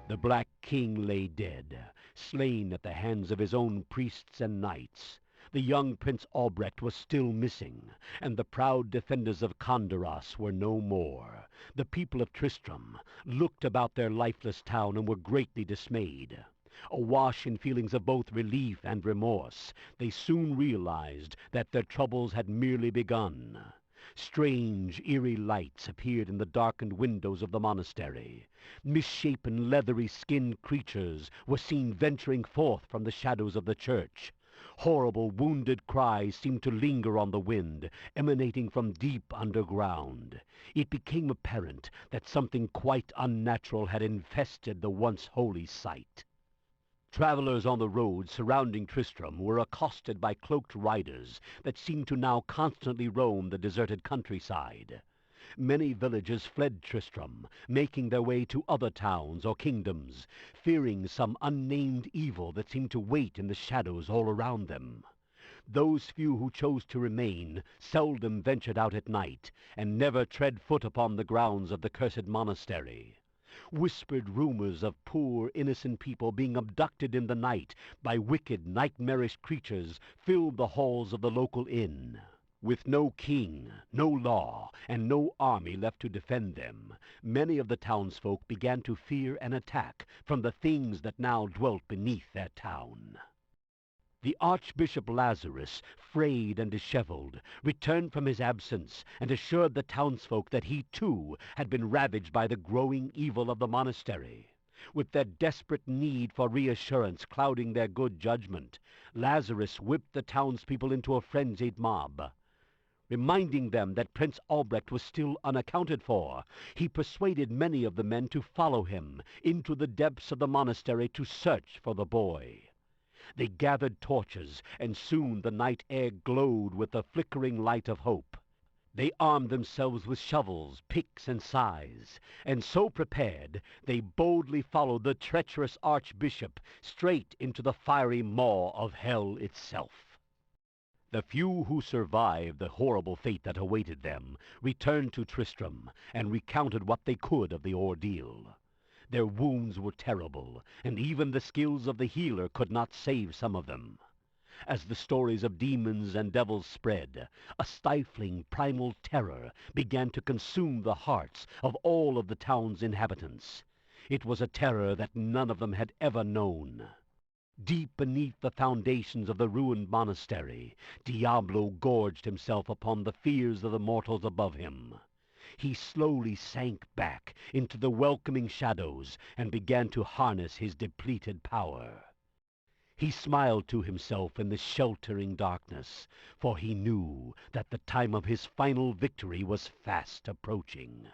The Black King lay dead, slain at the hands of his own priests and knights. The young Prince Albrecht was still missing, and the proud defenders of Condaros were no more. The people of Tristram looked about their lifeless town and were greatly dismayed. Awash in feelings of both relief and remorse, they soon realized that their troubles had merely begun. Strange, eerie lights appeared in the darkened windows of the monastery. Misshapen, leathery-skinned creatures were seen venturing forth from the shadows of the church. Horrible, wounded cries seemed to linger on the wind, emanating from deep underground. It became apparent that something quite unnatural had infested the once holy site. Travelers on the road surrounding Tristram were accosted by cloaked riders that seemed to now constantly roam the deserted countryside. Many villagers fled Tristram, making their way to other towns or kingdoms, fearing some unnamed evil that seemed to wait in the shadows all around them. Those few who chose to remain seldom ventured out at night, and never tread foot upon the grounds of the cursed monastery. Whispered rumors of poor, innocent people being abducted in the night by wicked, nightmarish creatures filled the halls of the local inn. With no king, no law, and no army left to defend them, many of the townsfolk began to fear an attack from the things that now dwelt beneath their town. The Archbishop Lazarus, frayed and disheveled, returned from his absence and assured the townsfolk that he, too, had been ravaged by the growing evil of the monastery. With their desperate need for reassurance clouding their good judgment, Lazarus whipped the townspeople into a frenzied mob. Reminding them that Prince Albrecht was still unaccounted for, he persuaded many of the men to follow him into the depths of the monastery to search for the boy. They gathered torches, and soon the night air glowed with the flickering light of hope. They armed themselves with shovels, picks, and scythes, and so prepared, they boldly followed the treacherous archbishop straight into the fiery maw of hell itself. The few who survived the horrible fate that awaited them returned to Tristram and recounted what they could of the ordeal. Their wounds were terrible, and even the skills of the healer could not save some of them. As the stories of demons and devils spread, a stifling, primal terror began to consume the hearts of all of the town's inhabitants. It was a terror that none of them had ever known. Deep beneath the foundations of the ruined monastery, Diablo gorged himself upon the fears of the mortals above him. He slowly sank back into the welcoming shadows and began to harness his depleted power. He smiled to himself in the sheltering darkness, for he knew that the time of his final victory was fast approaching.